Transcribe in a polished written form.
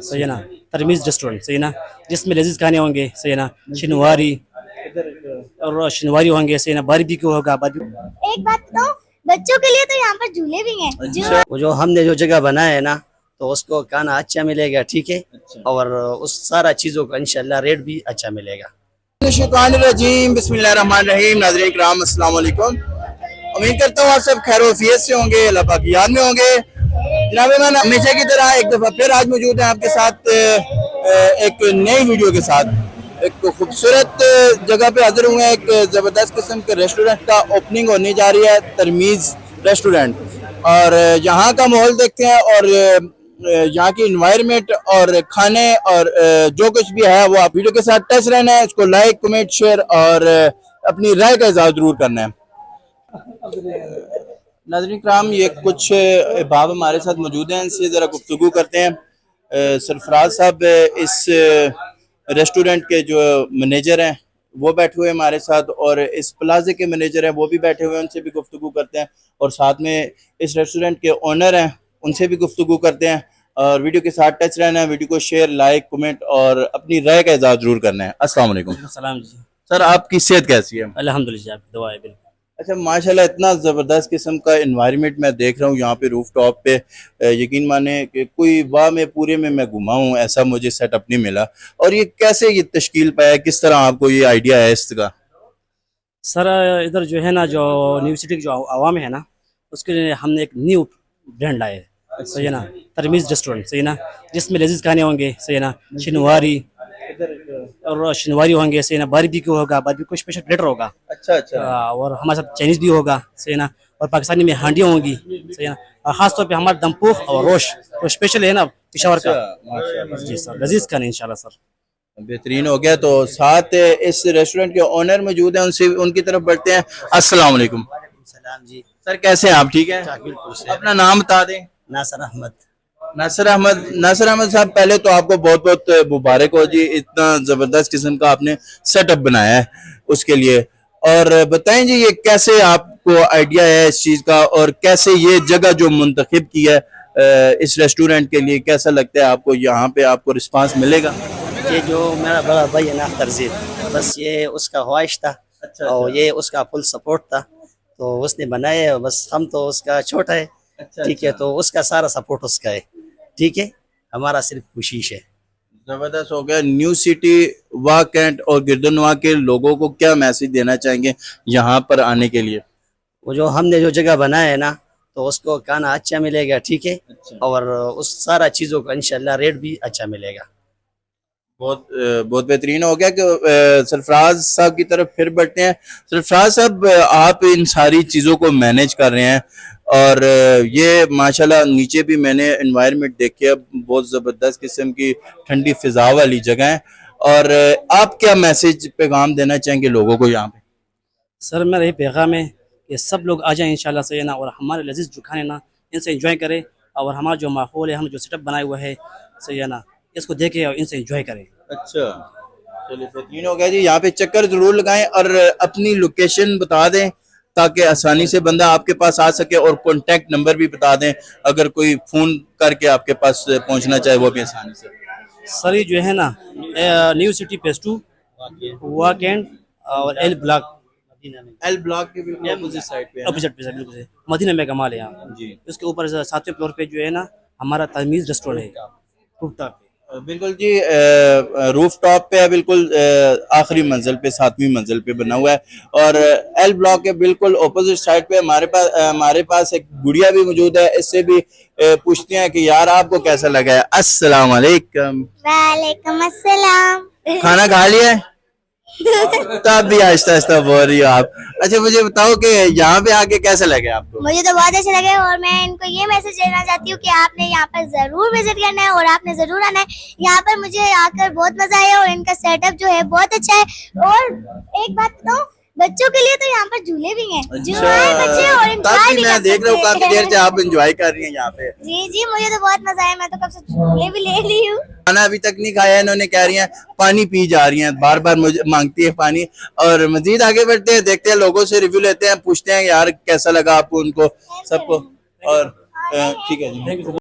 सही है ना। तरमीज रेस्टोरेंट, सही है ना, जिसमें लजीज खाने होंगे, सही है ना, शिनवारी और शिनवारी होंगे, सही है ना, बारबेक्यू होगा, बारबेक्यू। एक बात बताओ, बच्चों के लिए तो यहाँ पर झूले भी हैं। अच्छा। वो जो हमने जो जगह बनाया है ना, तो उसको खाना अच्छा मिलेगा, ठीक है। अच्छा। और उस सारा चीज़ों का इंशाल्लाह रेट भी अच्छा मिलेगा। रजीम बिस्मिल्लाहिर्रहमानिर्रहीम। नाज़रीन इकराम अस्सलाम वालेकुम। उम्मीद करता हूँ आप सब खैर वफियत से होंगे, अल्लाह पाक की याद में होंगे। जनाब मैं हमेशा की तरह एक दफ़ा फिर आज मौजूद है आपके साथ एक नई वीडियो के साथ। एक खूबसूरत जगह पे हाजिर हुए हैं। एक ज़बरदस्त किस्म के रेस्टोरेंट का ओपनिंग होने जा रही है, तरमीज़ रेस्टोरेंट। और यहाँ का माहौल देखते हैं और यहाँ की इन्वायरमेंट और खाने और जो कुछ भी है वो आप वीडियो के साथ टच रहना है। इसको लाइक कमेंट शेयर और अपनी राय का इज़हार जरूर करना है। नाज़रीन कराम, ये कुछ अहबाब हमारे साथ मौजूद हैं, इनसे ज़रा गुफ्तगू करते हैं। सरफराज साहब इस रेस्टोरेंट के जो मैनेजर हैं वो बैठे हुए हैं हमारे साथ, और इस प्लाजे के मैनेजर हैं वो भी बैठे हुए हैं, उनसे भी गुफ्तगू करते हैं। और साथ में इस रेस्टोरेंट के ओनर हैं, उनसे भी गुफ्तगू करते हैं। और वीडियो के साथ टच रहना है, वीडियो को शेयर लाइक कमेंट और अपनी राय का इज़हार जरूर करना है। अस्सलाम वालेकुम। सलाम जी। सर, आपकी सेहत कैसी है? अल्हम्दुलिल्लाह, आपकी दुआ है। बिल्कुल। अच्छा, माशाल्लाह इतना ज़बरदस्त किस्म का इन्वायरमेंट मैं देख रहा हूँ यहाँ पे रूफ टॉप पे। यकीन माने कि कोई वाह में पूरे में मैं घुमा हूँ ऐसा मुझे सेटअप नहीं मिला। और ये कैसे ये तश्कील पाया, किस तरह आपको ये आइडिया है इसका? सर इधर जो है ना, जो यूनिवर्सिटी की जो आवाम है ना, उसके लिए हमने एक न्यू ब्रांड लाए है, सही है ना, तरमीज रेस्टोरेंट, सही है ना, जिसमें लजीज खाने होंगे, सही है ना, शिनवारी और शिनवारी होंगे, सही है ना, बारबेक्यू होगा, बारबेक्यू स्पेशल प्लेटर होगा। अच्छा अच्छा। और हमारे साथ चाइनीज भी होगा, सही है ना, और पाकिस्तानी में हांडियाँ होंगी, सही है ना, और खास तौर पे हमारा दमपुख और रोश तो स्पेशल है ना पिशावर का। माशाल्लाह जी सर, लजीज खाने इंशाल्लाह सर। बेहतरीन हो गया। तो साथ इस रेस्टोरेंट के ओनर मौजूद हैं, उनसे उनकी तरफ बढ़ते हैं। अस्सलाम वालेकुम। सलाम जी। सर, कैसे हैं आप? ठीक है। बिल्कुल से। अपना नाम बता दें। नासर अहमद। नासिर अहमद साहब, पहले तो आपको बहुत बहुत मुबारक हो जी, इतना जबरदस्त किस्म का आपने सेटअप बनाया है उसके लिए। और बताएं जी, ये कैसे आपको आइडिया है इस चीज का, और कैसे ये जगह जो मुंतखब की है इस रेस्टोरेंट के लिए, कैसा लगता है आपको? यहाँ पे आपको रिस्पांस मिलेगा? ये जो मेरा बड़ा भाई है ना तरजीद, बस ये उसका ख्वाहिश था। अच्छा, और ये उसका फुल सपोर्ट था, तो उसने बनाया है। बस हम तो उसका छोटा है, अच्छा ठीक है, तो उसका सारा सपोर्ट उसका है, ठीक है, हमारा सिर्फ कोशिश है। जबरदस्त हो गया। न्यू सिटी वाह कैंट और गिरदनवा के लोगों को क्या मैसेज देना चाहेंगे यहाँ पर आने के लिए? वो जो हमने जो जगह बनाया है ना, तो उसको खाना अच्छा मिलेगा, ठीक है। अच्छा। और उस सारा चीज़ों का इंशाल्लाह रेट भी अच्छा मिलेगा। बहुत बेहतरीन हो गया कि सरफराज साहब की तरफ फिर बढ़ते हैं। सरफराज साहब, आप इन सारी चीज़ों को मैनेज कर रहे हैं, और ये माशाल्लाह नीचे भी मैंने एनवायरनमेंट देखी है, बहुत ज़बरदस्त किस्म की ठंडी फिजा वाली जगह है। और आप क्या मैसेज पैगाम देना चाहेंगे लोगों को यहाँ पे? सर मेरा यही पैगाम है कि सब लोग आ जाएं इंशाल्लाह, सही है ना, और हमारे लजीज जो खाने ना इनसे एंजॉय करें, और हमारा जो माहौल है, हम जो सेटअप बनाया हुआ है, सही है ना, इसको देखें और इनसे एंजॉय करें। अच्छा, चलिए बेहतरीन हो गया जी। यहाँ पे चक्कर जरूर लगाएं और अपनी लोकेशन बता दें ताकि आसानी से बंदा आपके पास आ सके, और कॉन्टैक्ट नंबर भी बता दें, अगर कोई फोन करके आपके पास पहुंचना चाहे वो भी आसानी से। सर ये जो है ना, न्यू सिटी फेज 2 वाकेंड और एल ब्लॉक, एल ब्लॉक के बिल्कुल अपोजिट साइड पे है ना? अपोजिट पे सर, बिल्कुल से मदीना में कमाल है यहाँ। जी। उसके ऊपर 7वें फ्लोर पे जो है ना हमारा तमीज़ रेस्टोरेंट है, रूफटॉप पे। बिल्कुल जी, रूफ टॉप पे है, बिल्कुल आखिरी मंजिल पे, 7वीं मंजिल पे बना हुआ है। और एल ब्लॉक के बिल्कुल ऑपोजिट साइड पे हमारे पास एक गुड़िया भी मौजूद है। इससे भी पूछते हैं कि यार आपको कैसा लगा है। अस्सलाम वालेकुम। वालेकुम अस्सलाम। खाना खा लिया है? तब भी आहिस्ता आहिस्ता बोल रही हो आप। अच्छा, मुझे बताओ कि यहाँ पे आके कैसा लगा आपको? मुझे तो बहुत अच्छा लगा, और मैं इनको ये मैसेज देना चाहती हूँ कि आपने यहाँ पर जरूर विजिट करना है और आपने जरूर आना है। यहाँ पर मुझे आकर बहुत मजा आया, और इनका सेटअप जो है बहुत अच्छा है। और एक बात बताऊँ, बच्चों के लिए तो यहाँ पर झूले भी हैं, जो आए बच्चे और तब एंजॉय भी भी मैं कर देख रहा हूँ काफी देर से सकते हैं। आप एंजॉय कर रही हैं यहाँ पे। जी जी, मुझे तो बहुत मजा आया, मैं तो कब से झूले भी ले ली हूँ। खाना अभी तक नहीं खाया इन्होंने, कह रही हैं पानी पी जा रही हैं, बार बार मुझे मांगती है पानी। और मजीद आगे बढ़ते हैं, देखते हैं, लोगों से रिव्यू लेते हैं, पूछते हैं यार कैसा लगा आपको, उनको सबको। और ठीक है जी।